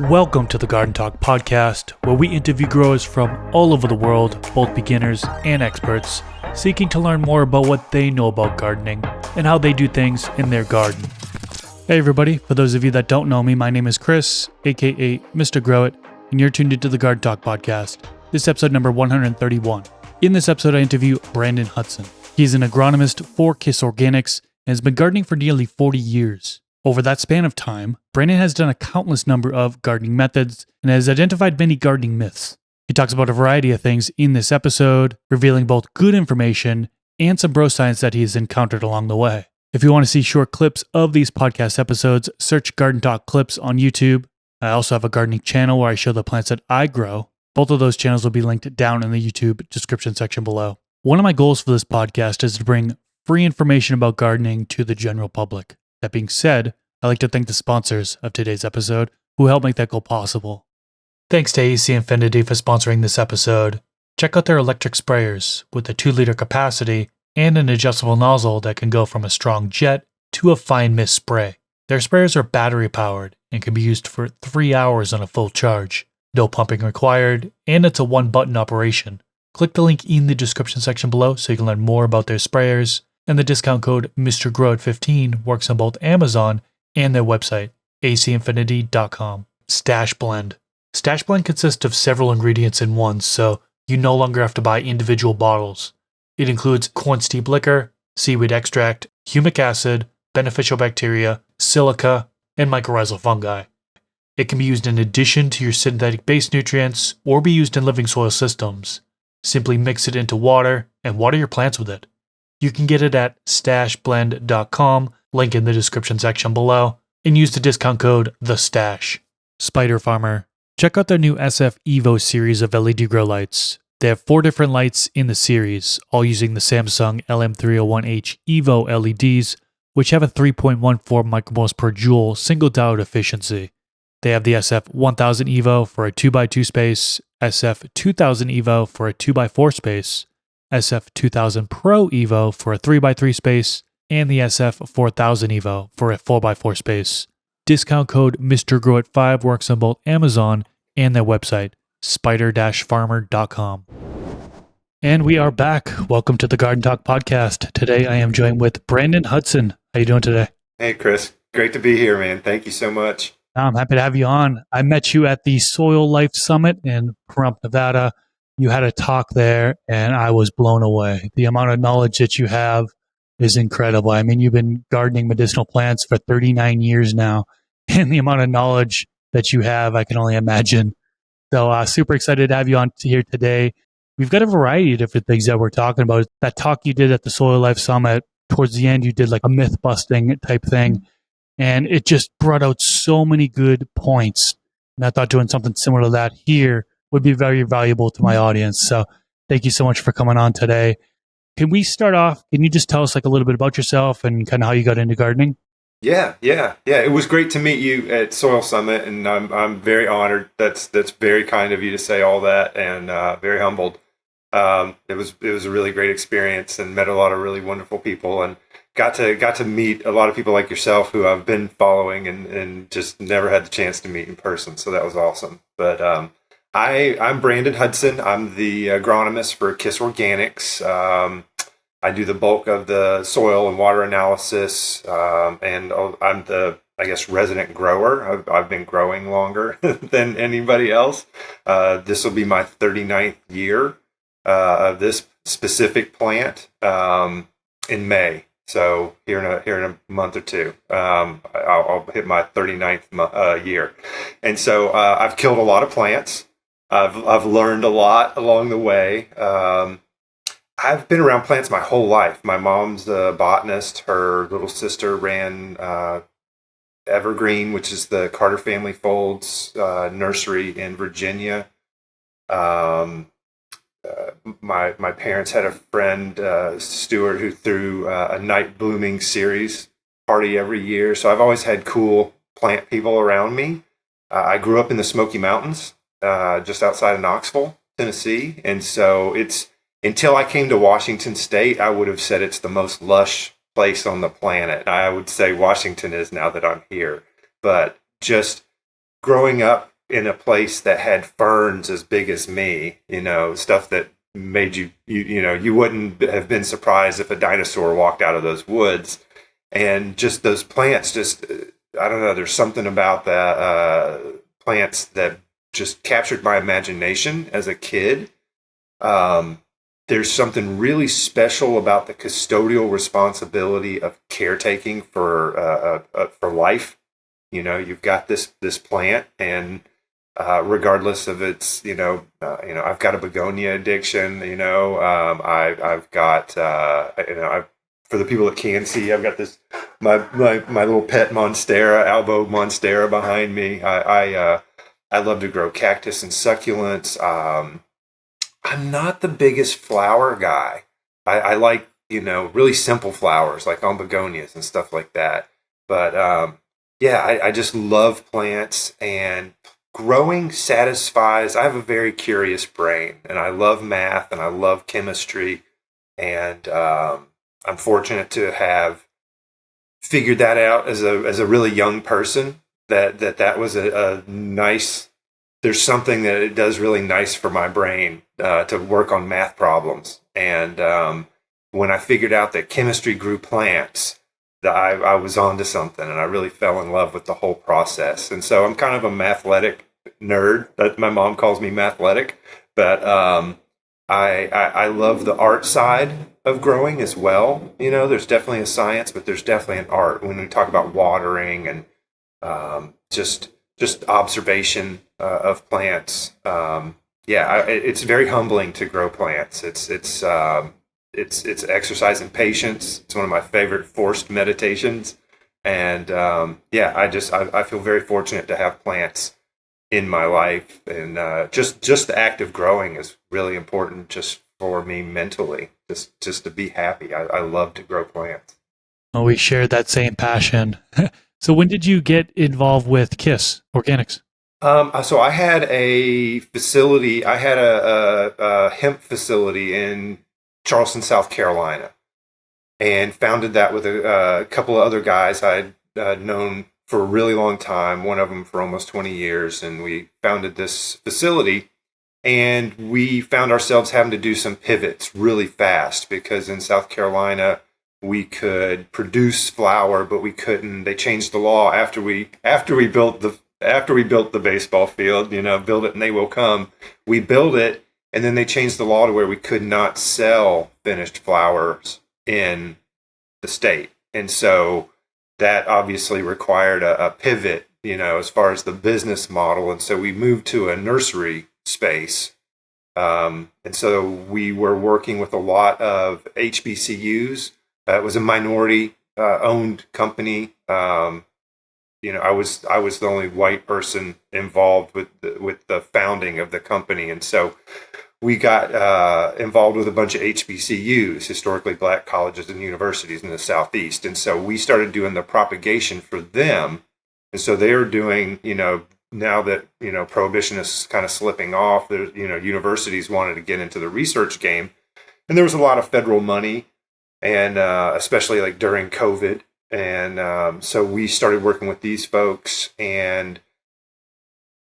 Welcome to the Garden Talk podcast, where we interview growers from all over the world, both beginners and experts, seeking to learn more about what they know about gardening and how they do things in their garden. Hey everybody, for those of you that don't know me, my name is Chris, aka Mr. Grow It, and you're tuned into the Garden Talk podcast. This is episode number 131. In this episode, I interview Brandon Hudson. He's an agronomist for KIS Organics and has been gardening for nearly 40 years. Over that span of time, Brandon has done a countless number of gardening methods and has identified many gardening myths. He talks about a variety of things in this episode, revealing both good information and some bro science that he has encountered along the way. If you want to see short clips of these podcast episodes, search Garden Talk Clips on YouTube. I also have a gardening channel where I show the plants that I grow. Both of those channels will be linked down in the YouTube description section below. One of my goals for this podcast is to bring free information about gardening to the general public. That being said, I'd like to thank the sponsors of today's episode who helped make that goal possible. Thanks to AC Infinity for sponsoring this episode. Check out their electric sprayers with a 2-liter capacity and an adjustable nozzle that can go from a strong jet to a fine mist spray. Their sprayers are battery powered and can be used for 3 hours on a full charge. No pumping required, and it's a one-button operation. Click the link in the description section below so you can learn more about their sprayers, and the discount code MrGrowIt15 works on both Amazon and their website, acinfinity.com. Stash Blend. Stash Blend consists of several ingredients in one, so you no longer have to buy individual bottles. It includes corn steep liquor, seaweed extract, humic acid, beneficial bacteria, silica, and mycorrhizal fungi. It can be used in addition to your synthetic base nutrients or be used in living soil systems. Simply mix it into water and water your plants with it. You can get it at stashblend.com, link in the description section below, and use the discount code THESTASH. Spider Farmer. Check out their new SF Evo series of LED grow lights. They have 4 different lights in the series, all using the Samsung LM301H Evo LEDs, which have a 3.14 micromoles per joule single diode efficiency. They have the SF 1000 Evo for a 2x2 space, SF 2000 Evo for a 2x4 space, SF 2000 Pro Evo for a 3x3 space, and the SF 4000 Evo for a 4x4 space. Discount code MrGrowIt5 works on both Amazon and their website, spider-farmer.com. And we are back. Welcome to the Garden Talk podcast. Today I am joined with Brandon Hudson. How you doing today? Hey, Chris. Great to be here, man. Thank you so much. I'm happy to have you on. I met you at the Soil Life Summit in Pahrump, Nevada. You had a talk there, and I was blown away. The amount of knowledge that you have is incredible. I mean, you've been gardening medicinal plants for 39 years now, and the amount of knowledge that you have, I can only imagine. So super excited to have you on here today. We've got a variety of different things that we're talking about. That talk you did at the Soil Life Summit, towards the end, you did like a myth-busting type thing, and it just brought out so many good points. And I thought doing something similar to that here would be very valuable to my audience. So thank you so much for coming on today. Can we start off? Can you just tell us like a little bit about yourself and kind of how you got into gardening? Yeah. It was great to meet you at Soil Summit, and I'm very honored. That's very kind of you to say all that, and very humbled. It was a really great experience, and met a lot of really wonderful people, and got to meet a lot of people like yourself who I've been following and just never had the chance to meet in person. So that was awesome. But I'm Brandon Hudson. I'm the agronomist for KIS Organics. I do the bulk of the soil and water analysis, and I'm the, I guess, resident grower. I've been growing longer than anybody else. This will be my 39th year of this specific plant in May. So here in a month or two, I'll hit my 39th year. And so I've killed a lot of plants. I've learned a lot along the way. I've been around plants my whole life. My mom's a botanist. Her little sister ran Evergreen, which is the Carter Family Folds nursery in Virginia. My parents had a friend, Stuart, who threw a night blooming series party every year. So I've always had cool plant people around me. I grew up in the Smoky Mountains, just outside of Knoxville, Tennessee. And so until I came to Washington State, I would have said it's the most lush place on the planet. I would say Washington is now that I'm here. But just growing up in a place that had ferns as big as me, stuff that made you wouldn't have been surprised if a dinosaur walked out of those woods. And just those plants, I don't know, there's something about the plants that just captured my imagination as a kid. There's something really special about the custodial responsibility of caretaking for life. You've got this plant, and regardless of its, I've got a begonia addiction. I've got, for the people that can see, I've got this my little pet monstera, Albo monstera, behind me. I love to grow cactus and succulents. I'm not the biggest flower guy. I like, really simple flowers like on begonias and stuff like that. But I just love plants, and growing satisfies. I have a very curious brain, and I love math and I love chemistry. And I'm fortunate to have figured that out as a really young person, that was a nice, there's something that it does really nice for my brain to work on math problems. And when I figured out that chemistry grew plants, that I was onto something, and I really fell in love with the whole process. And so I'm kind of a mathletic nerd. My mom calls me mathletic, but I love the art side of growing as well. There's definitely a science, but there's definitely an art when we talk about watering and just observation of plants. It's very humbling to grow plants. It's exercise in patience. It's one of my favorite forced meditations. And I feel very fortunate to have plants in my life. And just the act of growing is really important just for me mentally, just to be happy. I love to grow plants. Oh, we shared that same passion. So when did you get involved with KIS Organics? So I had a facility. I had a hemp facility in Charleston, South Carolina, and founded that with a couple of other guys I'd known for a really long time, one of them for almost 20 years. And we founded this facility, and we found ourselves having to do some pivots really fast, because in South Carolina, we could produce flour, but we couldn't. They changed the law after we built the baseball field, build it and they will come. We built it, and then they changed the law to where we could not sell finished flowers in the state. And so that obviously required a pivot, as far as the business model. And so we moved to a nursery space. And so we were working with a lot of HBCUs. It was a minority owned company. I was the only white person involved with the founding of the company, and so we got involved with a bunch of HBCUs, historically black colleges and universities in the Southeast, and so we started doing the propagation for them. And so they are doing, now that prohibition is kind of slipping off, there's universities wanted to get into the research game, and there was a lot of federal money, and especially like during COVID. And so we started working with these folks. And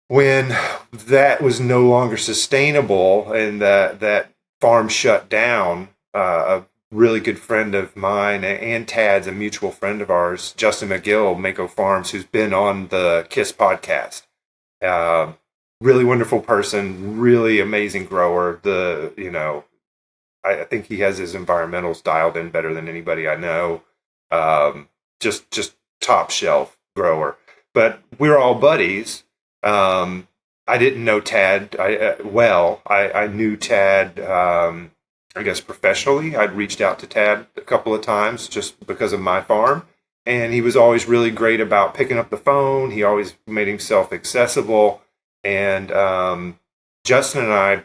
when that was no longer sustainable and that farm shut down, a really good friend of mine and Tad's, a mutual friend of ours, Justin McGill, Mako Farms, who's been on the KIS podcast, really wonderful person, really amazing grower. I think he has his environmentals dialed in better than anybody I know. Just top shelf grower. But we're all buddies. I didn't know Tad I knew Tad, I guess professionally. I'd reached out to Tad a couple of times just because of my farm. And he was always really great about picking up the phone. He always made himself accessible. And Justin and I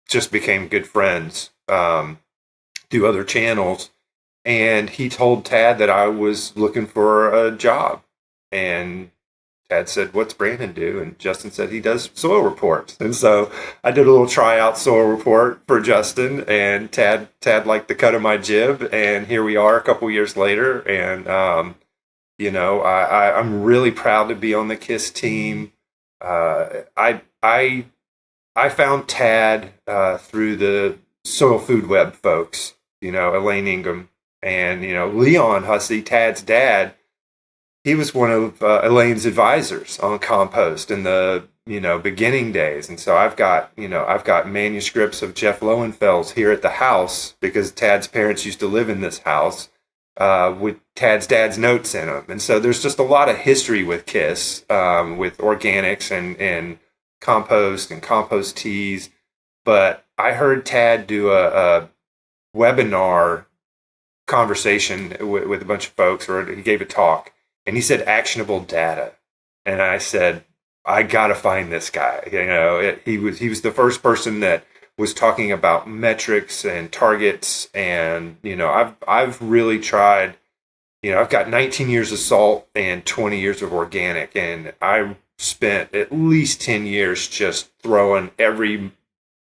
just became good friends through other channels. And he told Tad that I was looking for a job. And Tad said, "What's Brandon do?" And Justin said he does soil reports. And so I did a little tryout soil report for Justin, and Tad liked the cut of my jib. And here we are a couple years later. And, I'm really proud to be on the KIS team. I found Tad through the Soil Food Web folks, Elaine Ingham and, Leon Hussey, Tad's dad. He was one of Elaine's advisors on compost in the, beginning days. And so I've got manuscripts of Jeff Lowenfels here at the house because Tad's parents used to live in this house with Tad's dad's notes in them. And so there's just a lot of history with KIS, with organics and compost and compost teas. But I heard Tad do a webinar conversation with a bunch of folks, or he gave a talk, and he said actionable data. And I said, I got to find this guy. He was the first person that was talking about metrics and targets. And, I've really tried, I've got 19 years of salt and 20 years of organic. And I spent at least 10 years just throwing every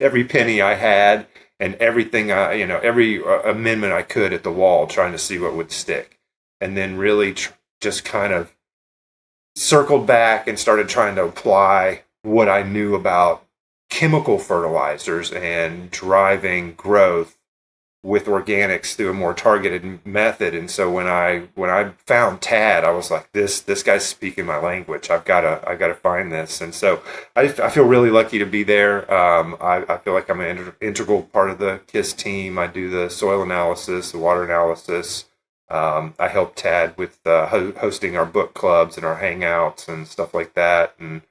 penny I had and everything every amendment I could at the wall, trying to see what would stick. And then really just kind of circled back and started trying to apply what I knew about chemical fertilizers and driving growth with organics through a more targeted method. And so when I found Tad, I was like, this guy's speaking my language. I've got to find this. And so I feel really lucky to be there. I feel like I'm an integral part of the KIS team. I do the soil analysis, the water analysis. I help Tad with hosting our book clubs and our hangouts and stuff like that. And,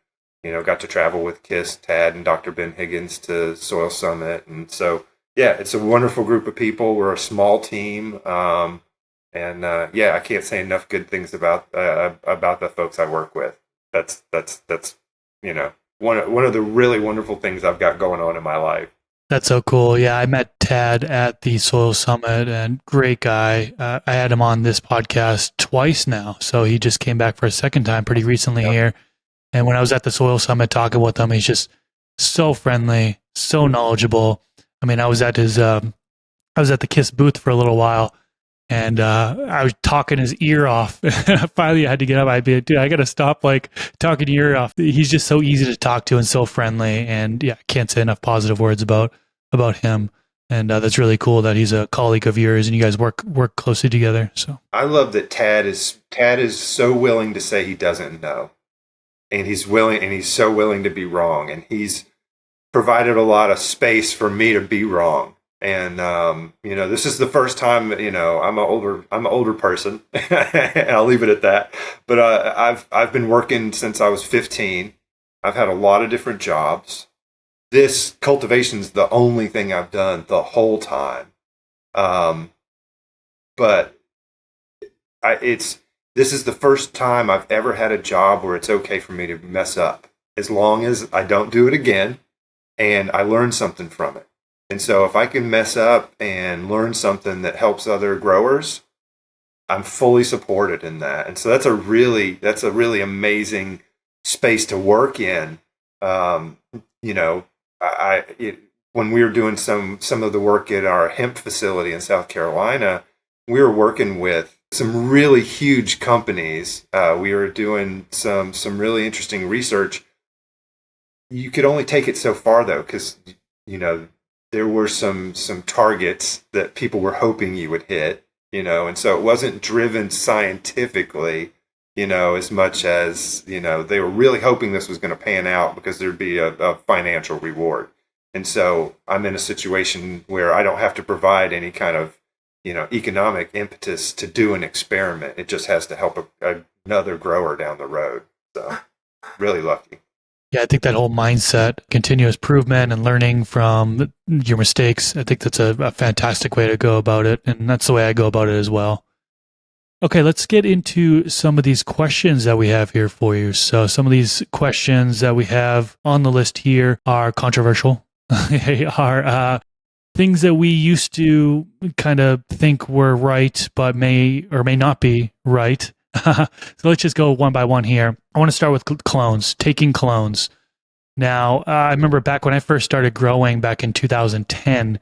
got to travel with KIS, Tad, and Dr. Ben Higgins to Soil Summit. And so, yeah, it's a wonderful group of people. We're a small team. I can't say enough good things about the folks I work with. That's one of the really wonderful things I've got going on in my life. That's so cool. Yeah, I met Tad at the Soil Summit, and great guy. I had him on this podcast twice now, so he just came back for a second time pretty recently here. And when I was at the Soil Summit talking with him, he's just so friendly, so knowledgeable. I mean, I was at the KIS booth for a little while, and I was talking his ear off. Finally, I had to get up. I'd be like, dude, I got to stop talking your ear off. He's just so easy to talk to and so friendly. And yeah, I can't say enough positive words about him. And that's really cool that he's a colleague of yours and you guys work closely together. So I love that Tad is so willing to say he doesn't know, and he's so willing to be wrong, and he's provided a lot of space for me to be wrong. And this is the first time, I'm an older person. I'll leave it at that. But I've been working since I was 15. I've had a lot of different jobs. This cultivation's the only thing I've done the whole time. But this is the first time I've ever had a job where it's okay for me to mess up, as long as I don't do it again and I learn something from it. And so if I can mess up and learn something that helps other growers, I'm fully supported in that. And so that's a really amazing space to work in. When we were doing some of the work at our hemp facility in South Carolina, we were working with some really huge companies. We were doing some really interesting research. You could only take it so far though, because there were some targets that people were hoping you would hit, and so it wasn't driven scientifically, as much as, they were really hoping this was going to pan out because there'd be a financial reward. And so I'm in a situation where I don't have to provide any kind of, economic impetus to do an experiment. It just has to help another grower down the road. So really lucky. yeah, I think that whole mindset, continuous improvement and learning from your mistakes, I think that's a fantastic way to go about it. And that's the way I go about it as well. Okay, let's get into some of these questions that we have here for you. So some of these questions that we have on the list here are controversial. They are things that we used to kind of think were right, but may or may not be right. So let's just go one by one here. I want to start with clones, taking clones. Now, I remember back when I first started growing back in 2010,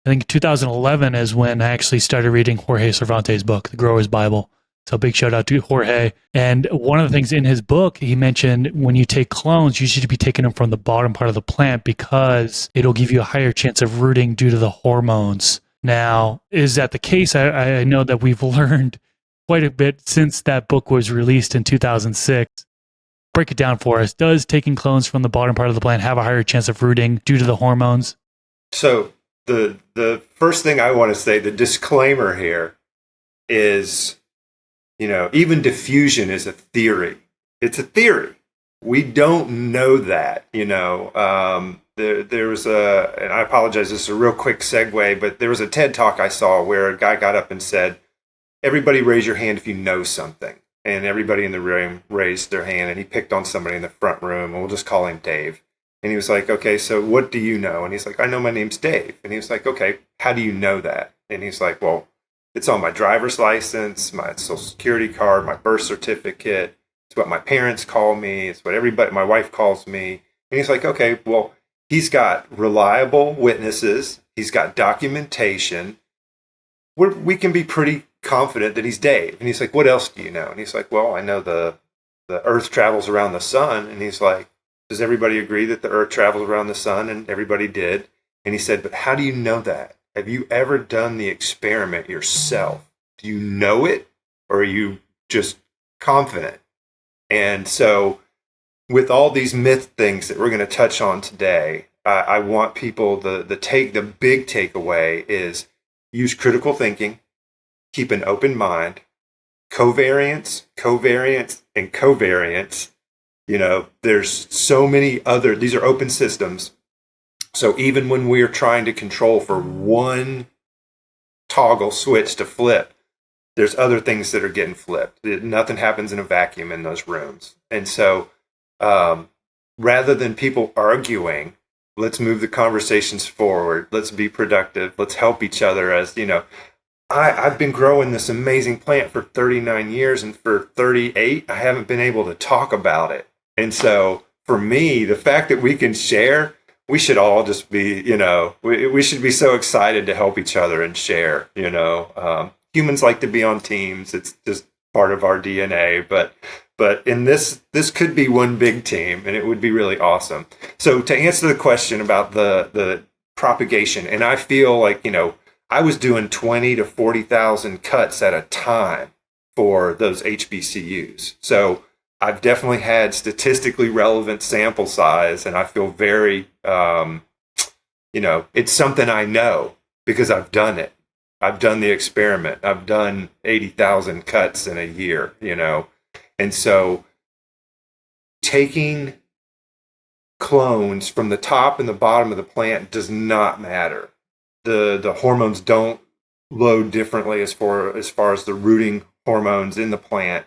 I think 2011 is when I actually started reading Jorge Cervantes' book, The Grower's Bible. So big shout out to Jorge. And one of the things in his book, he mentioned when you take clones, you should be taking them from the bottom part of the plant because it'll give you a higher chance of rooting due to the hormones. Now, is that the case? I know that we've learned quite a bit since that book was released in 2006. Break it down for us. Does taking clones from the bottom part of the plant have a higher chance of rooting due to the hormones? So the first thing I want to say, the disclaimer here is, even diffusion is a theory. It's a theory. We don't know that, There was and I apologize, this is a real quick segue, but there was a TED Talk I saw where a guy got up and said, everybody raise your hand if you know something. And everybody in the room raised their hand, and he picked on somebody in the front room, and we'll just call him Dave. And he was like, okay, so what do you know? And he's like, I know my name's Dave. And he was like, okay, how do you know that? And he's like, well, it's on my driver's license, my social security card, my birth certificate. It's what my parents call me. It's what my wife calls me. And he's like, okay, well, he's got reliable witnesses. He's got documentation. We can be pretty confident that he's Dave. And he's like, what else do you know? And he's like, well, I know the earth travels around the sun. And he's like, does everybody agree that the earth travels around the sun? And everybody did. And he said, but how do you know that? Have you ever done the experiment yourself? Do you know it, or are you just confident? And so with all these myth things that we're going to touch on today, I want people, the big takeaway is use critical thinking, keep an open mind, covariance, and covariance. There's so many these are open systems. So even when we're trying to control for one toggle switch to flip, there's other things that are getting flipped. Nothing happens in a vacuum in those rooms. And so rather than people arguing, let's move the conversations forward. Let's be productive. Let's help each other. As I've been growing this amazing plant for 39 years, and for 38, I haven't been able to talk about it. And so for me, the fact that we can share, we should all just be, we should be so excited to help each other and share, humans like to be on teams. It's just part of our DNA, but in this could be one big team, and it would be really awesome. So to answer the question about the propagation, and I feel like, I was doing 20 to 40,000 cuts at a time for those HBCUs. So I've definitely had statistically relevant sample size, and I feel very, it's something I know because I've done it. I've done the experiment. I've done 80,000 cuts in a year, And so taking clones from the top and the bottom of the plant does not matter. The hormones don't load differently as far as the rooting hormones in the plant.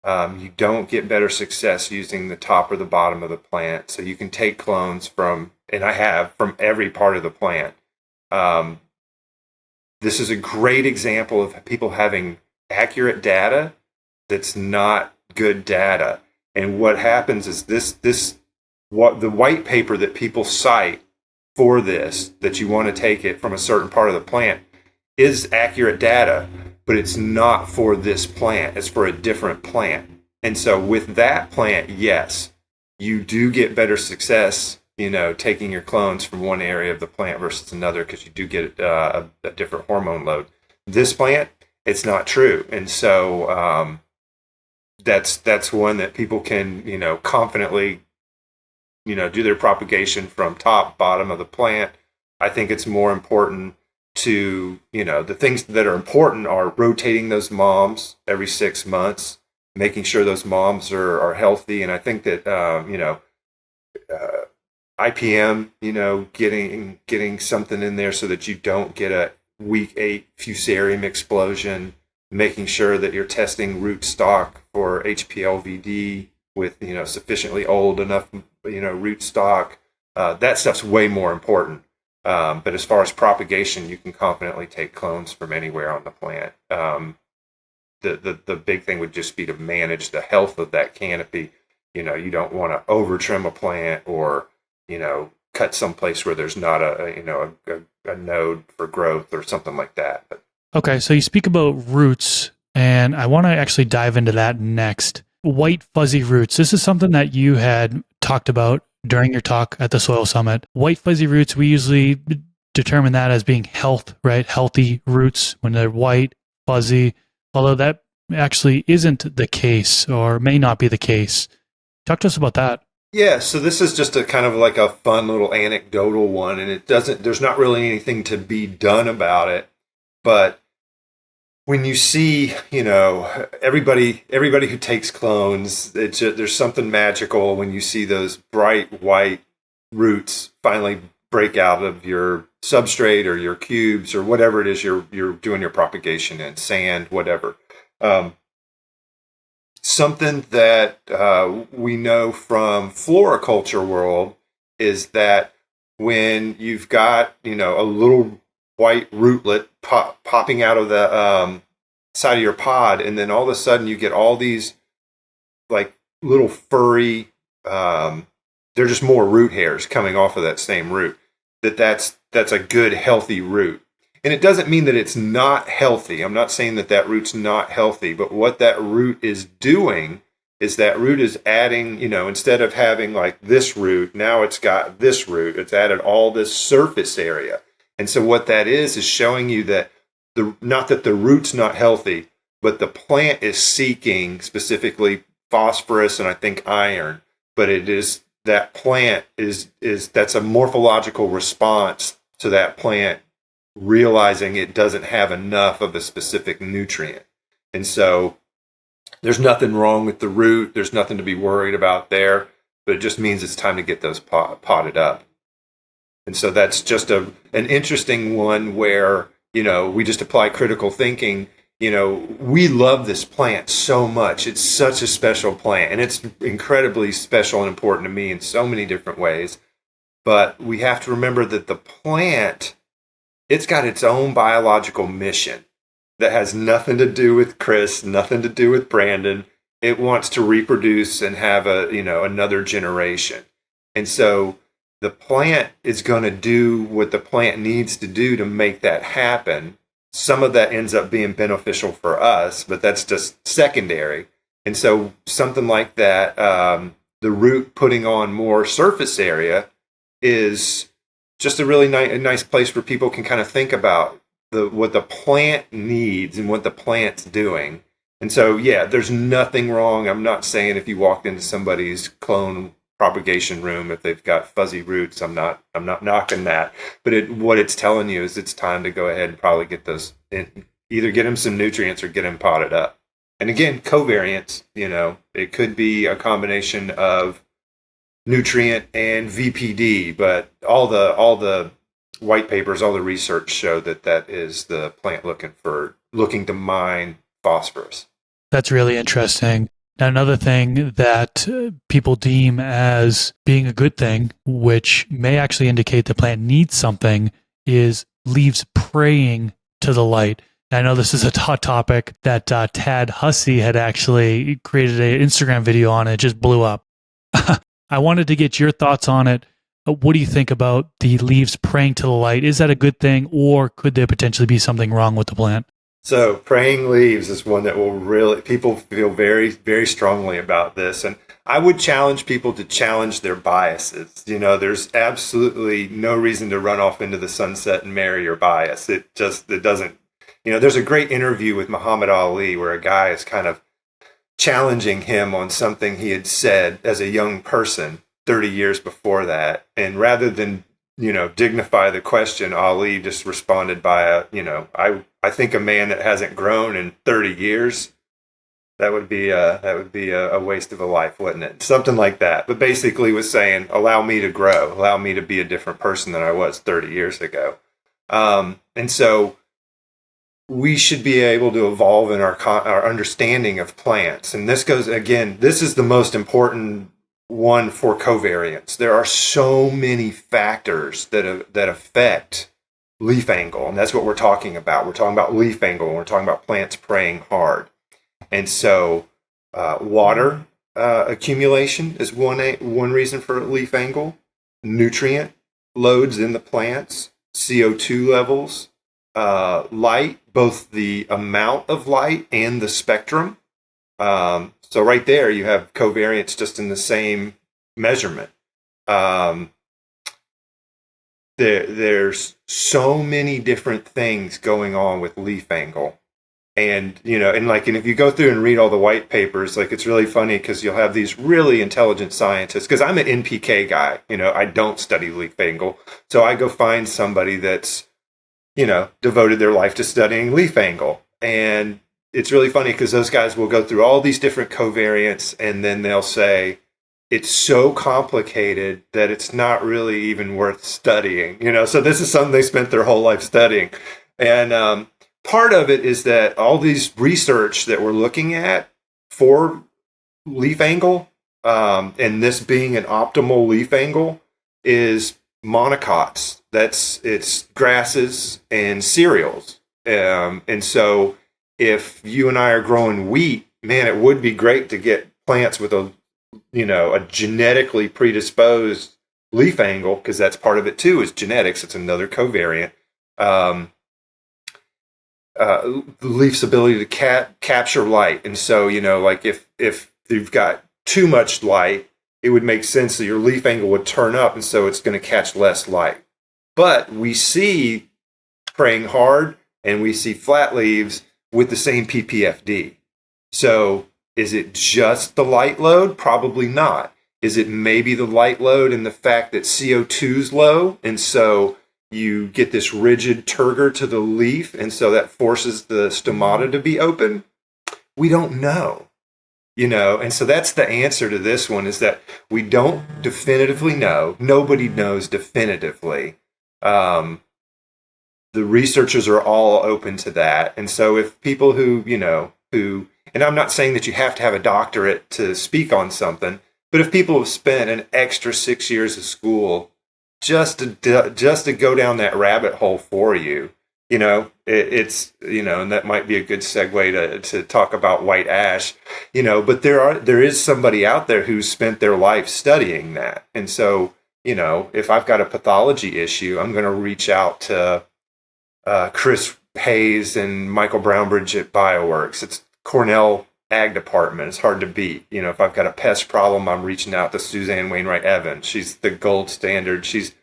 You don't get better success using the top or the bottom of the plant. So you can take clones from every part of the plant. This is a great example of people having accurate data that's not good data. And what happens is what the white paper that people cite for this, that you want to take it from a certain part of the plant, is accurate data, but it's not for this plant. It's for a different plant. And so with that plant, yes, you do get better success, taking your clones from one area of the plant versus another, because you do get a different hormone load. This plant, it's not true. And so that's one that people can, confidently, do their propagation from top, bottom of the plant. I think it's more important to, the things that are important are rotating those moms every 6 months, making sure those moms are healthy. And I think that, IPM, getting something in there so that you don't get a week 8 fusarium explosion, making sure that you're testing rootstock for HPLVD with, sufficiently old enough, rootstock. That stuff's way more important. But as far as propagation, you can confidently take clones from anywhere on the plant. The big thing would just be to manage the health of that canopy. You don't want to over trim a plant or, cut someplace where there's not a node for growth or something like that. But, okay, so you speak about roots And I want to actually dive into that next. White fuzzy roots. This is something that you had talked about during your talk at the Soil Summit. White fuzzy roots, we usually determine that as being health, right? Healthy roots when they're white, fuzzy, although that actually isn't the case or may not be the case. Talk to us about that. Yeah, so this is just a kind of like a fun little anecdotal one, and there's not really anything to be done about it. But when you see, everybody who takes clones, there's something magical when you see those bright white roots finally break out of your substrate or your cubes or whatever it is you're doing your propagation in, sand, whatever. Something that we know from floriculture world is that when you've got a little white rootlet popping out of the side of your pod, and then all of a sudden you get all these like little furry, they're just more root hairs coming off of that same root. That's a good healthy root. And it doesn't mean that it's not healthy. I'm not saying that root's not healthy, but what that root is doing is that root is adding, instead of having like this root, now it's got this root. It's added all this surface area. And so what that is showing you that not that the root's not healthy, but the plant is seeking specifically phosphorus and I think iron, but it is that plant that's a morphological response to that plant realizing it doesn't have enough of a specific nutrient. And so there's nothing wrong with the root. There's nothing to be worried about there, but it just means it's time to get those potted up. And so that's just an interesting one where, we just apply critical thinking. We love this plant so much. It's such a special plant, and it's incredibly special and important to me in so many different ways. But we have to remember that the plant, it's got its own biological mission that has nothing to do with Chris, nothing to do with Brandon. It wants to reproduce and have another generation. And so the plant is going to do what the plant needs to do to make that happen. Some of that ends up being beneficial for us, but that's just secondary. And so something like that, the root putting on more surface area is just a really nice place where people can kind of think about what the plant needs and what the plant's doing. And so, yeah, there's nothing wrong. I'm not saying if you walked into somebody's clone propagation room, if they've got fuzzy roots, I'm not knocking that. But what it's telling you is it's time to go ahead and probably get those either get them some nutrients or get them potted up. And again, covariance, it could be a combination of nutrient and VPD, but all the white papers, all the research show that is the plant looking to mine phosphorus. That's really interesting. Now, another thing that people deem as being a good thing, which may actually indicate the plant needs something, is leaves praying to the light. I know this is a hot topic that Tad Hussey had actually created an Instagram video on. It just blew up. I wanted to get your thoughts on it. What do you think about the leaves praying to the light? Is that a good thing, or could there potentially be something wrong with the plant? So praying leaves is one that people feel very, very strongly about this. And I would challenge people to challenge their biases. There's absolutely no reason to run off into the sunset and marry your bias. It doesn't, there's a great interview with Muhammad Ali where a guy is kind of challenging him on something he had said as a young person 30 years before that. And rather than, dignify the question, Ali just responded by I think a man that hasn't grown in 30 years, that would be a waste of a life, wouldn't it? Something like that. But basically was saying, allow me to grow, allow me to be a different person than I was 30 years ago. And so we should be able to evolve in our understanding of plants. And this is the most important one for covariance. There are so many factors that affect leaf angle, and that's what we're talking about. We're talking about leaf angle, and we're talking about plants praying hard. And so water accumulation is one reason for leaf angle, nutrient loads in the plants, CO2 levels, light, both the amount of light and the spectrum. So right there, you have covariance just in the same measurement. There's so many different things going on with leaf angle. And, and if you go through and read all the white papers, like, it's really funny because you'll have these really intelligent scientists, because I'm an NPK guy, I don't study leaf angle. So I go find somebody that's, devoted their life to studying leaf angle. And it's really funny because those guys will go through all these different covariants, and then they'll say, it's so complicated that it's not really even worth studying, so this is something they spent their whole life studying. And, part of it is that all these research that we're looking at for leaf angle, and this being an optimal leaf angle, is monocots. It's grasses and cereals. And so if you and I are growing wheat, man, it would be great to get plants with a genetically predisposed leaf angle, because that's part of it too, is genetics. It's another covariant. The leaf's ability to capture light. And so, if you've got too much light, it would make sense that your leaf angle would turn up, and so it's going to catch less light. But we see praying hard and we see flat leaves with the same PPFD. So is it just the light load? Probably not. Is it maybe the light load and the fact that CO2 is low, and so you get this rigid turgor to the leaf, and so that forces the stomata to be open? We don't know, and so that's the answer to this one, is that we don't definitively know. Nobody knows definitively. The researchers are all open to that. And so if people who, and I'm not saying that you have to have a doctorate to speak on something, but if people have spent an extra 6 years of school just to go down that rabbit hole for you, it's, and that might be a good segue to talk about white ash, but there is somebody out there who's spent their life studying that. And so, if I've got a pathology issue, I'm going to reach out to Chris Hayes and Michael Brownbridge at BioWorks. It's Cornell Ag Department. It's hard to beat. If I've got a pest problem, I'm reaching out to Suzanne Wainwright Evans. She's the gold standard. She's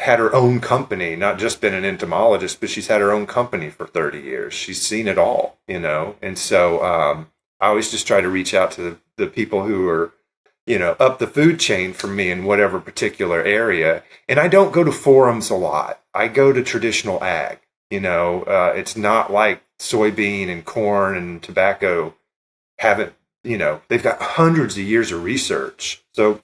had her own company, not just been an entomologist, but she's had her own company for 30 years. She's seen it all, And so I always just try to reach out to the people who are, up the food chain from me in whatever particular area. And I don't go to forums a lot. I go to traditional ag. It's not like soybean and corn and tobacco haven't, they've got hundreds of years of research. So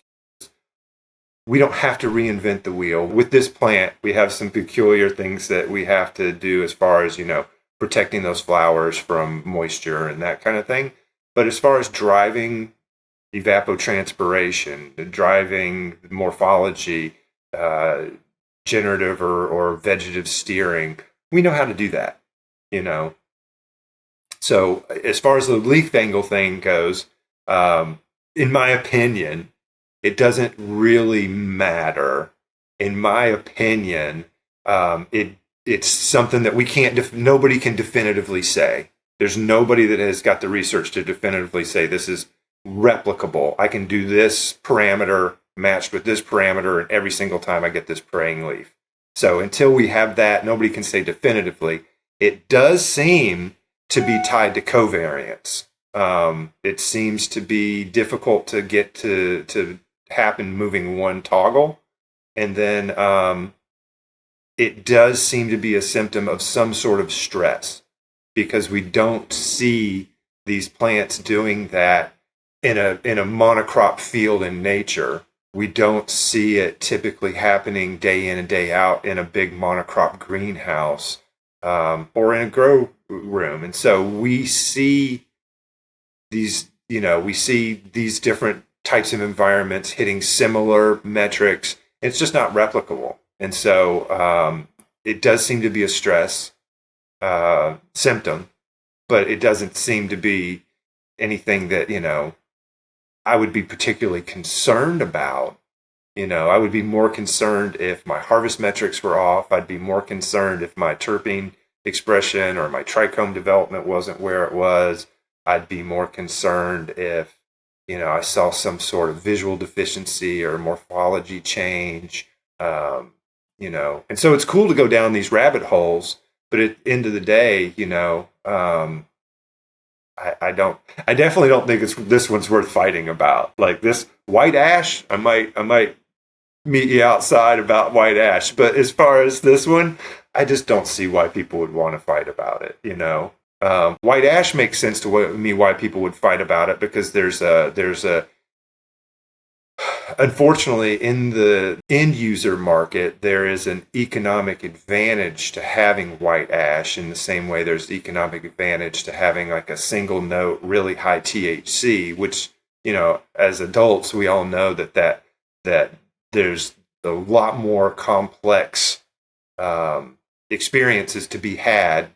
we don't have to reinvent the wheel. With this plant, we have some peculiar things that we have to do as far as, protecting those flowers from moisture and that kind of thing. But as far as driving evapotranspiration, driving morphology, generative or vegetative steering, we know how to do that, So as far as the leaf angle thing goes, in my opinion, it doesn't really matter. In my opinion, it's something that we can't, nobody can definitively say. There's nobody that has got the research to definitively say this is replicable. I can do this parameter matched with this parameter, and every single time I get this praying leaf. So until we have that, nobody can say definitively. It does seem to be tied to covariance. It seems to be difficult to get to happen moving one toggle. And then it does seem to be a symptom of some sort of stress, because we don't see these plants doing that in a monocrop field in nature. We don't see it typically happening day in and day out in a big monocrop greenhouse or in a grow room. And so we see these, these different types of environments hitting similar metrics. It's just not replicable. And so it does seem to be a stress symptom, but it doesn't seem to be anything that, I would be particularly concerned about. I would be more concerned if my harvest metrics were off. I'd be more concerned if my terpene expression or my trichome development wasn't where it was. I'd be more concerned if, I saw some sort of visual deficiency or morphology change. And so it's cool to go down these rabbit holes, but at the end of the day, I definitely don't think this one's worth fighting about. Like this white ash, I might meet you outside about white ash, but as far as this one, I just don't see why people would want to fight about it. White ash makes sense to me why people would fight about it, because there's a unfortunately, in the end user market, there is an economic advantage to having white ash in the same way there's economic advantage to having like a single note, really high THC, which, as adults, we all know that there's a lot more complex experiences to be had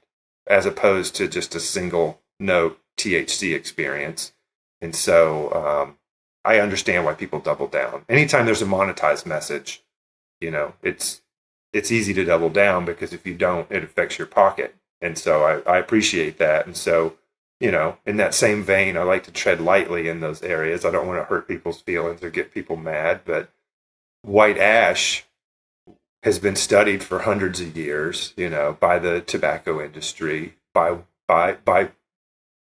as opposed to just a single note THC experience. And so, I understand why people double down. Anytime there's a monetized message, it's easy to double down, because if you don't, it affects your pocket. And so I appreciate that. And so, in that same vein, I like to tread lightly in those areas. I don't want to hurt people's feelings or get people mad, but white ash has been studied for hundreds of years, by the tobacco industry, by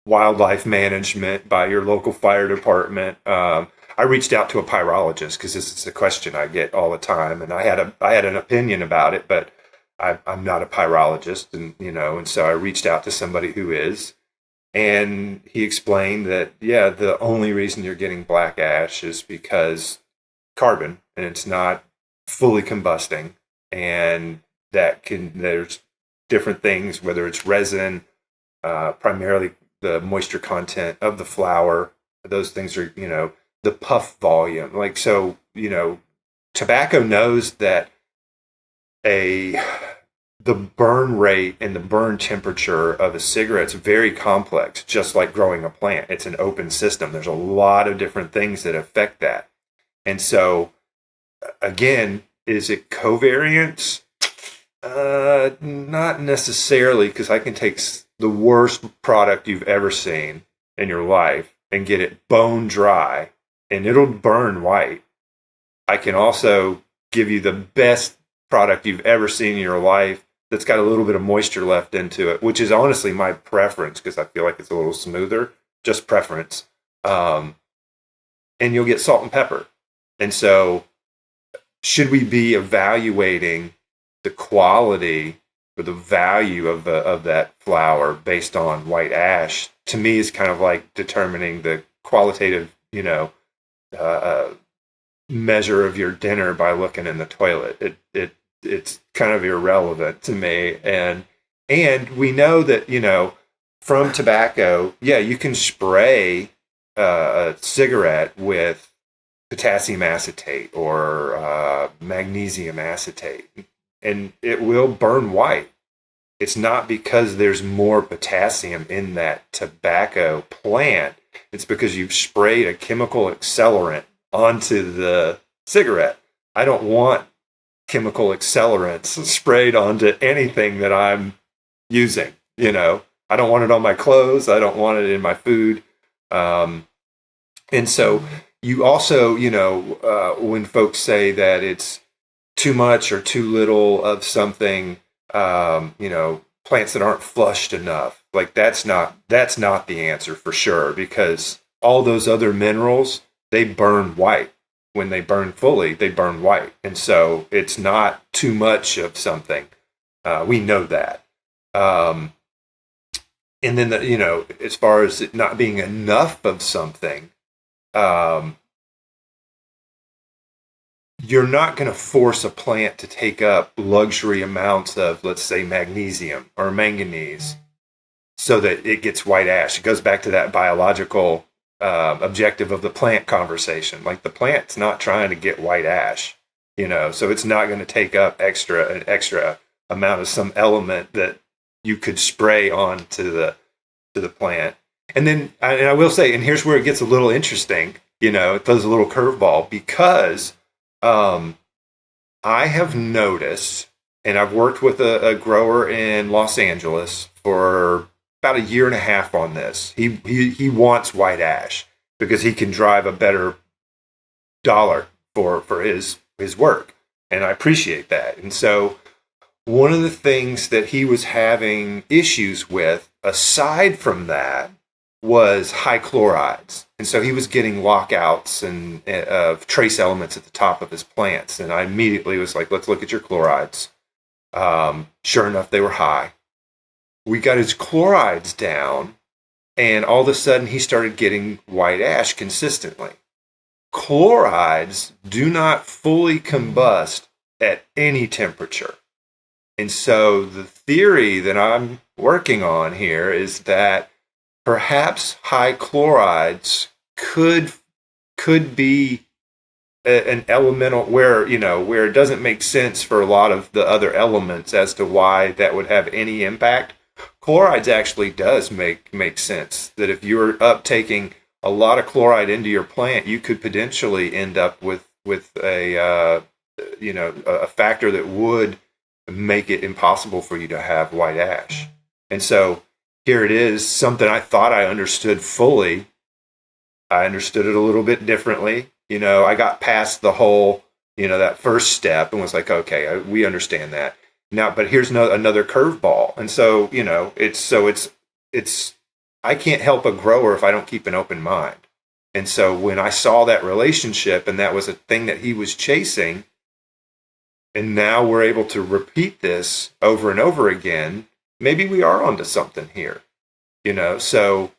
wildlife management, by your local fire department. I reached out to a pyrologist because this is a question I get all the time, and I had an opinion about it, but I'm not a pyrologist, and so I reached out to somebody who is, and he explained that the only reason you're getting black ash is because carbon, and it's not fully combusting, and there's different things, whether it's resin, primarily the moisture content of the flower. Those things are, the puff volume. Like, so, tobacco knows that the burn rate and the burn temperature of a cigarette is very complex, just like growing a plant. It's an open system. There's a lot of different things that affect that. And so, again, is it covariance? Not necessarily, because I can take the worst product you've ever seen in your life and get it bone dry, and it'll burn white. I can also give you the best product you've ever seen in your life that's got a little bit of moisture left into it, which is honestly my preference, because I feel like it's a little smoother, just preference. And you'll get salt and pepper. And so, should we be evaluating the quality or the value of that flower based on white ash? To me, is kind of like determining the qualitative, measure of your dinner by looking in the toilet. It's kind of irrelevant to me. And we know that, from tobacco, you can spray a cigarette with potassium acetate or magnesium acetate, and it will burn white. It's not because there's more potassium in that tobacco plant. It's because you've sprayed a chemical accelerant onto the cigarette. I don't want chemical accelerants sprayed onto anything that I'm using. I don't want it on my clothes. I don't want it in my food. And so you also, when folks say that it's too much or too little of something, plants that aren't flushed enough, like that's not the answer for sure, because all those other minerals, they burn white. When they burn fully, they burn white. And so it's not too much of something. We know that. And then, as far as it not being enough of something, you're not going to force a plant to take up luxury amounts of, let's say, magnesium or manganese so that it gets white ash. It goes back to that biological objective of the plant conversation. Like, the plant's not trying to get white ash, so it's not going to take up an extra amount of some element that you could spray onto the plant. And then, I will say, and here's where it gets a little interesting, it throws a little curveball, because Um, I have noticed, and I've worked with a grower in Los Angeles for about a year and a half on this. He wants white ash because he can drive a better dollar for his work, and I appreciate that. And so one of the things that he was having issues with, aside from that, was high chlorides. And so he was getting lockouts and of trace elements at the top of his plants. And I immediately was like, let's look at your chlorides. Sure enough, they were high. We got his chlorides down, and all of a sudden he started getting white ash consistently. Chlorides do not fully combust at any temperature. And so the theory that I'm working on here is that perhaps high chlorides could be an elemental where it doesn't make sense for a lot of the other elements as to why that would have any impact. Chlorides actually does make sense that if you're uptaking a lot of chloride into your plant, you could potentially end up with a factor that would make it impossible for you to have white ash. And so here it is, something I thought I understood fully. I understood it a little bit differently. I got past the whole, that first step and was like, okay, we understand that now, but here's another curveball. And so, it's I can't help a grower if I don't keep an open mind. And so when I saw that relationship and that was a thing that he was chasing, and now we're able to repeat this over and over again, maybe we are onto something here. So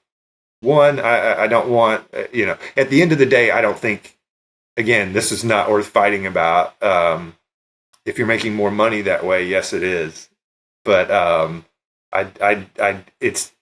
one, I don't want, at the end of the day, I don't think, again, this is not worth fighting about. If you're making more money that way, yes, it is. But it's,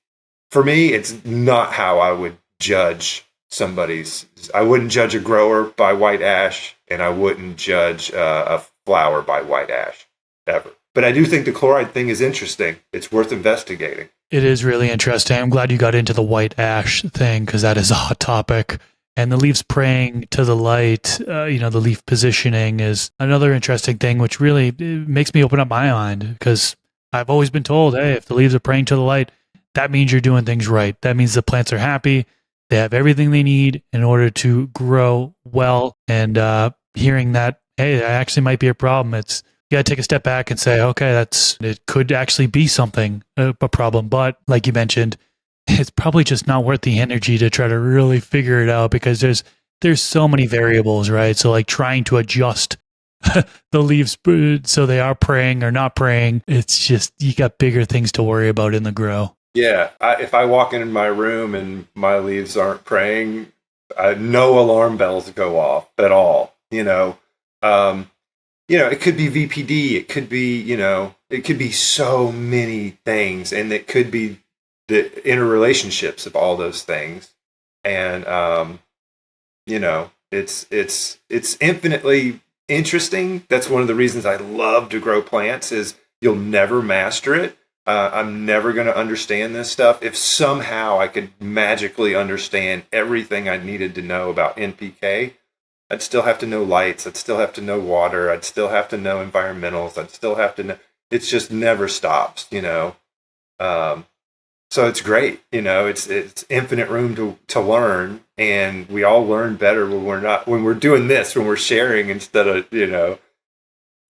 for me, it's not how I would judge I wouldn't judge a grower by white ash, and I wouldn't judge a flower by white ash ever. But I do think the chloride thing is interesting. It's worth investigating. It is really interesting. I'm glad you got into the white ash thing because that is a hot topic. And the leaves praying to the light, the leaf positioning is another interesting thing, which really makes me open up my mind because I've always been told, hey, if the leaves are praying to the light, that means you're doing things right. That means the plants are happy. They have everything they need in order to grow well. And hearing that, hey, that actually might be a problem. You got to take a step back and say, okay, it could actually be something, a problem. But like you mentioned, it's probably just not worth the energy to try to really figure it out because there's so many variables, right? So like trying to adjust the leaves so they are praying or not praying, it's just, you got bigger things to worry about in the grow. Yeah, if I walk in my room and my leaves aren't praying, no alarm bells go off at all. It could be VPD. It could be, it could be so many things, and it could be the interrelationships of all those things. And it's infinitely interesting. That's one of the reasons I love to grow plants. Is you'll never master it. I'm never going to understand this stuff. If somehow I could magically understand everything I needed to know about NPK, I'd still have to know lights. I'd still have to know water. I'd still have to know environmentals. I'd still have to know. It's just never stops, So it's great, It's infinite room to learn, and we all learn better when we're doing this, when we're sharing instead of,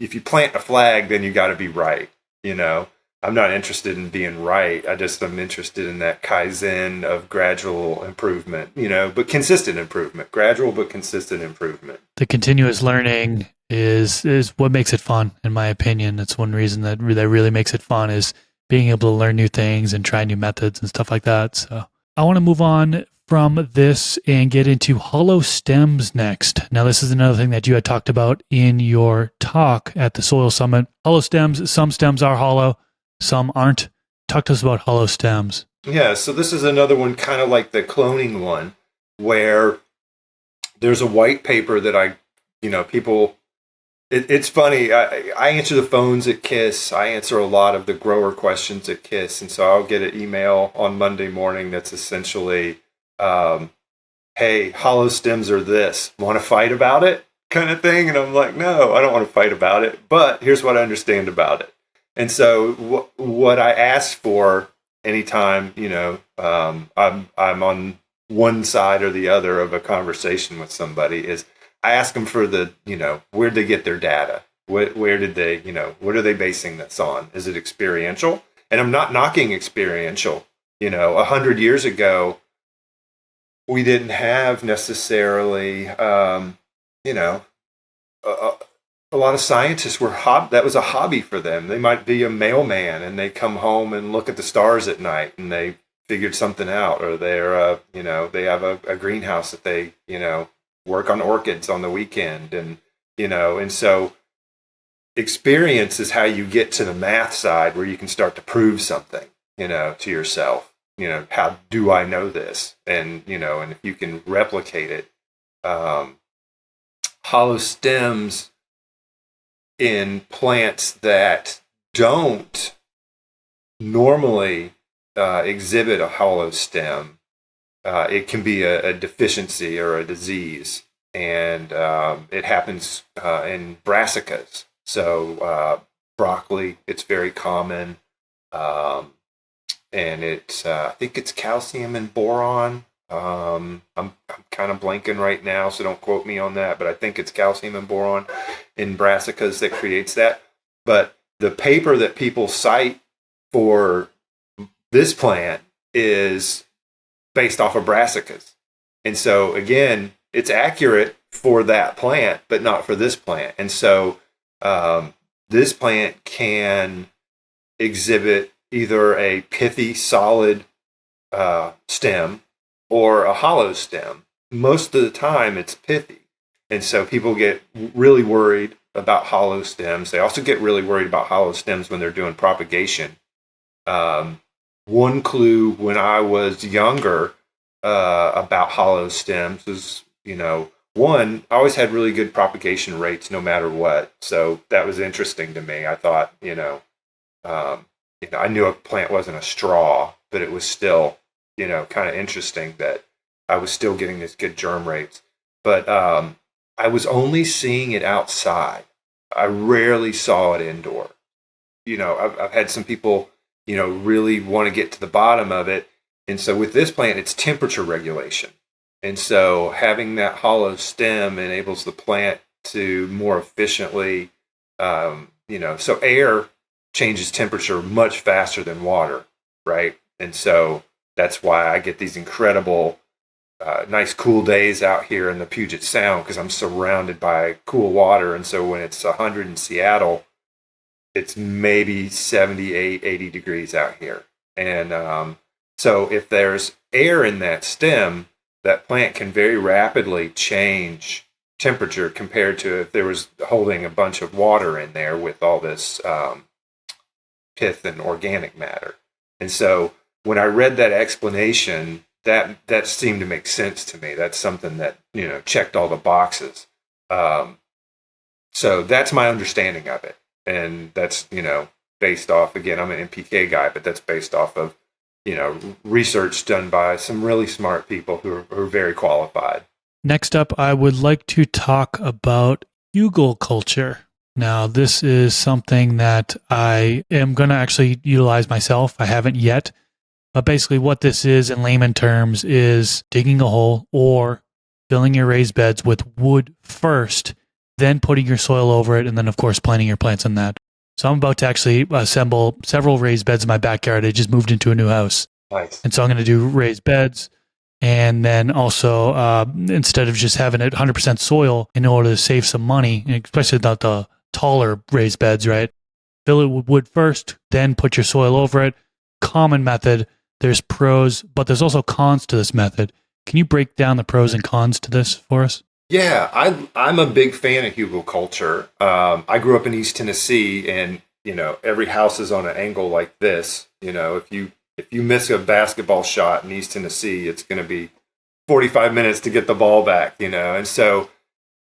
if you plant a flag, then you got to be right, I'm not interested in being right. I'm interested in that Kaizen of gradual improvement, but consistent improvement, gradual but consistent improvement. The continuous learning is what makes it fun, in my opinion. It's one reason that really makes it fun is being able to learn new things and try new methods and stuff like that. So I want to move on from this and get into hollow stems next. Now, this is another thing that you had talked about in your talk at the Soil Summit. Hollow stems, some stems are hollow, some aren't. Talk to us about hollow stems. Yeah, so this is another one kind of like the cloning one, where there's a white paper that people, it's funny, I answer the phones at KIS. I answer a lot of the grower questions at KIS, and so I'll get an email on Monday morning that's essentially, hey, hollow stems are this. Want to fight about it? kind of thing. And I'm like, no, I don't want to fight about it. But here's what I understand about it. And so what I ask for anytime, I'm on one side or the other of a conversation with somebody is I ask them for where'd they get their data? Where did they, what are they basing this on? Is it experiential? And I'm not knocking experiential. 100 years ago, we didn't have necessarily, a lot of scientists that was a hobby for them. They might be a mailman and they come home and look at the stars at night and they figured something out, or they have a greenhouse that they, work on orchids on the weekend. And so experience is how you get to the math side where you can start to prove something, to yourself. How do I know this? And if you can replicate it. Hollow stems in plants that don't normally exhibit a hollow stem, it can be a deficiency or a disease. And it happens in brassicas. So broccoli, it's very common. And I think it's calcium and boron. I'm kind of blanking right now, so don't quote me on that, but I think it's calcium and boron in brassicas that creates that. But the paper that people cite for this plant is based off of brassicas. And so again, it's accurate for that plant, but not for this plant. And so this plant can exhibit either a pithy, solid stem or a hollow stem. Most of the time, it's pithy. And so people get really worried about hollow stems. They also get really worried about hollow stems when they're doing propagation. One clue when I was younger about hollow stems was, one, I always had really good propagation rates no matter what. So that was interesting to me. I thought, I knew a plant wasn't a straw, but it was still, kind of interesting that I was still getting these good germ rates. But I was only seeing it outside. I rarely saw it indoor. I've had some people, really want to get to the bottom of it. And so with this plant, it's temperature regulation. And so having that hollow stem enables the plant to more efficiently, so air changes temperature much faster than water, right? And so that's why I get these incredible, nice cool days out here in the Puget Sound, because I'm surrounded by cool water. And so when it's 100 in Seattle, it's maybe 78, 80 degrees out here. And so if there's air in that stem, that plant can very rapidly change temperature compared to if there was holding a bunch of water in there with all this pith and organic matter. And so when I read that explanation, that seemed to make sense to me. That's something that, checked all the boxes. So that's my understanding of it. And that's, based off, again, I'm an NPK guy, but that's based off of, research done by some really smart people who are very qualified. Next up, I would like to talk about Hugelkultur. Now, this is something that I am going to actually utilize myself. I haven't yet. But basically what this is in layman terms is digging a hole or filling your raised beds with wood first, then putting your soil over it, and then, of course, planting your plants in that. So I'm about to actually assemble several raised beds in my backyard. I just moved into a new house. Nice. And so I'm going to do raised beds. And then also, instead of just having it 100% soil, in order to save some money, especially not the taller raised beds, right? Fill it with wood first, then put your soil over it. Common method. There's pros, but there's also cons to this method. Can you break down the pros and cons to this for us? Yeah, I'm a big fan of Hugelkultur. I grew up in East Tennessee, and every house is on an angle like this. If you miss a basketball shot in East Tennessee, it's going to be 45 minutes to get the ball back. And so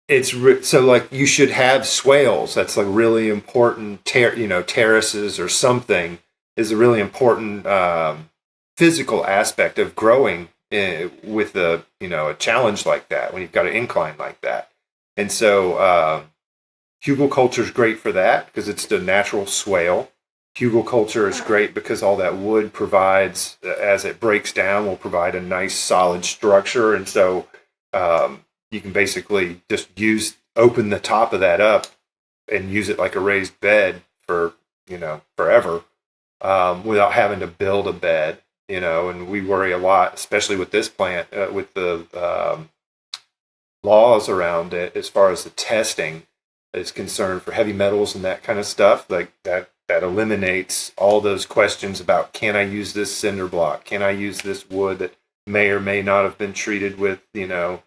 it's so like you should have swales. That's like really important. Terraces or something is a really important physical aspect of growing with a challenge like that when you've got an incline like that. And so Hugelkultur is great for that because it's the natural swale. Hugelkultur is great because all that wood provides, as it breaks down, will provide a nice solid structure. And so you can basically just open the top of that up and use it like a raised bed for, forever, without having to build a bed, and we worry a lot, especially with this plant, with the laws around it as far as the testing is concerned for heavy metals and that kind of stuff. Like that eliminates all those questions about, can I use this cinder block? Can I use this wood that may or may not have been treated with, lead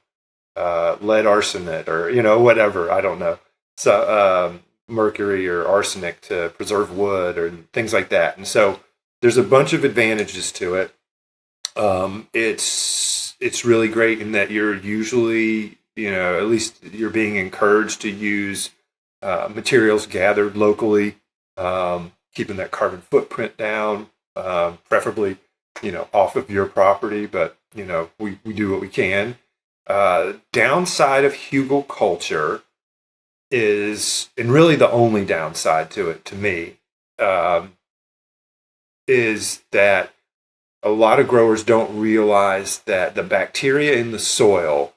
arsenate or, whatever, I don't know. So, mercury or arsenic to preserve wood or things like that. And so there's a bunch of advantages to it. It's really great in that you're usually, at least you're being encouraged to use materials gathered locally, keeping that carbon footprint down, preferably, off of your property, but, we do what we can. Downside of Hugelkultur is, and really the only downside to it, to me, is that a lot of growers don't realize that the bacteria in the soil,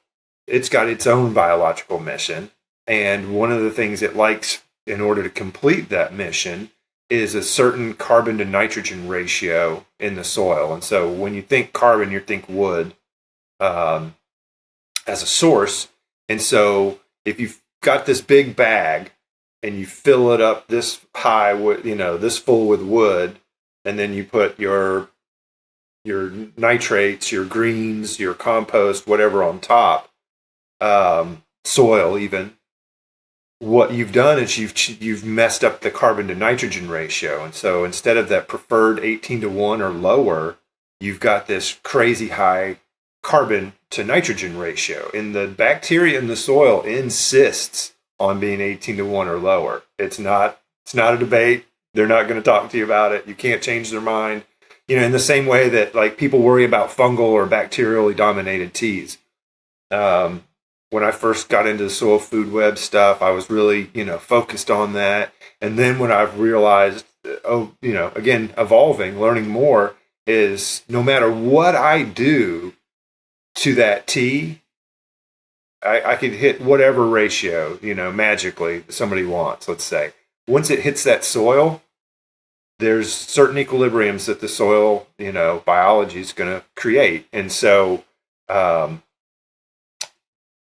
it's got its own biological mission. And one of the things it likes in order to complete that mission is a certain carbon to nitrogen ratio in the soil. And so when you think carbon, you think wood as a source. And so if you've got this big bag and you fill it up this high with, this full with wood, and then you put your nitrates, your greens, your compost, whatever on top, soil even, what you've done is you've messed up the carbon to nitrogen ratio. And so instead of that preferred 18-to-1 or lower, you've got this crazy high carbon to nitrogen ratio. And the bacteria in the soil insists on being 18-to-1 or lower. It's not a debate. They're not going to talk to you about it. You can't change their mind. In the same way that like people worry about fungal or bacterially dominated teas. When I first got into the soil food web stuff, I was really, focused on that. And then when I've realized, again, evolving, learning more, is no matter what I do to that tea, I could hit whatever ratio, magically somebody wants, let's say. Once it hits that soil, there's certain equilibriums that the soil, biology is going to create. And so,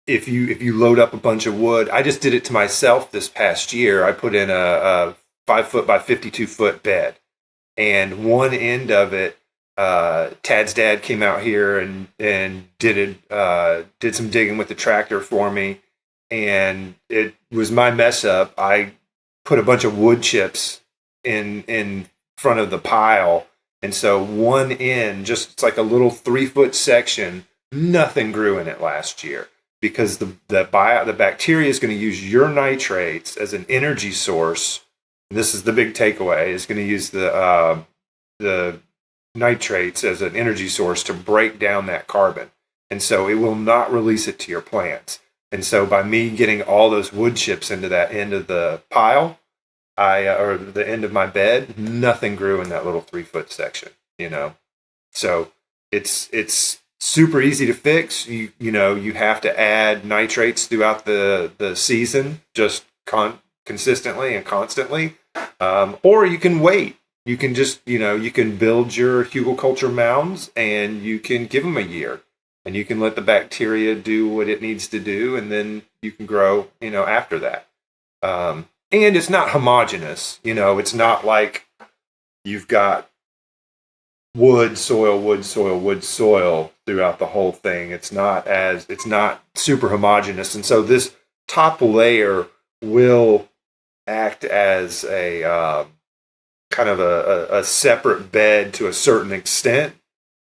if you load up a bunch of wood, I just did it to myself this past year. I put in a 5-foot by 52-foot bed, and one end of it, Tad's dad came out here and did some digging with the tractor for me, and it was my mess up. I put a bunch of wood chips in front of the pile, and so one end, just it's like a little 3-foot section, nothing grew in it last year. Because the bacteria is going to use your nitrates as an energy source. And this is the big takeaway: is going to use the nitrates as an energy source to break down that carbon, and so it will not release it to your plants. And so by me getting all those wood chips into that end of the pile, or the end of my bed, nothing grew in that little 3-foot section. So it's super easy to fix. You have to add nitrates throughout the season, just consistently and constantly, or you can wait. You can just you can build your Hugelkultur mounds and you can give them a year, and you can let the bacteria do what it needs to do, and then you can grow after that. And it's not homogeneous. It's not like you've got wood, soil, wood, soil, wood, soil throughout the whole thing. It's not super homogeneous. And so this top layer will act as a kind of a separate bed to a certain extent,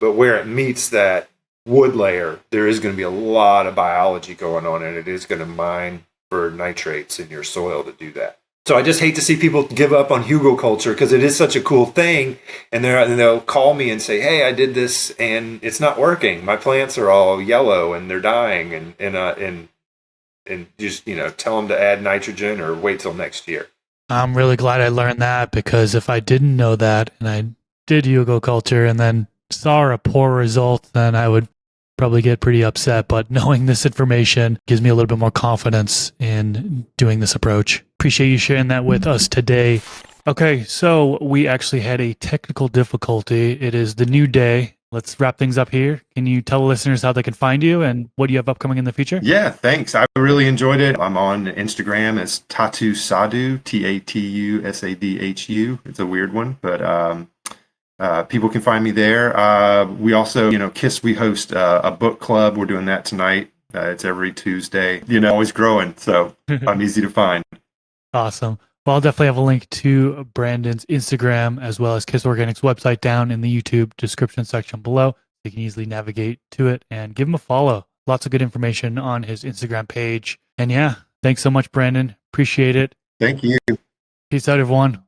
but where it meets that wood layer, there is going to be a lot of biology going on, and it is going to mine for nitrates in your soil to do that. So I just hate to see people give up on Hugelkultur because it is such a cool thing, and they'll call me and say, "Hey, I did this and it's not working. My plants are all yellow and they're dying." And and just, tell them to add nitrogen or wait till next year. I'm really glad I learned that, because if I didn't know that and I did Hugelkultur and then saw a poor result, then I would probably get pretty upset. But knowing this information gives me a little bit more confidence in doing this approach. Appreciate you sharing that with us today. Okay, so we actually had a technical difficulty. It is the new day. Let's wrap things up here. Can you tell the listeners how they can find you and what you have upcoming in the future? Yeah, thanks. I really enjoyed it. I'm on Instagram as Tatu Sadhu, Tatusadhu. It's a weird one, but people can find me there. We also, KIS, we host a book club. We're doing that tonight. It's every Tuesday. Always growing, so I'm easy to find. Awesome. Well, I'll definitely have a link to Brandon's Instagram as well as KIS Organics website down in the YouTube description section below. You can easily navigate to it and give him a follow. Lots of good information on his Instagram page. And yeah, thanks so much, Brandon. Appreciate it. Thank you. Peace out, everyone.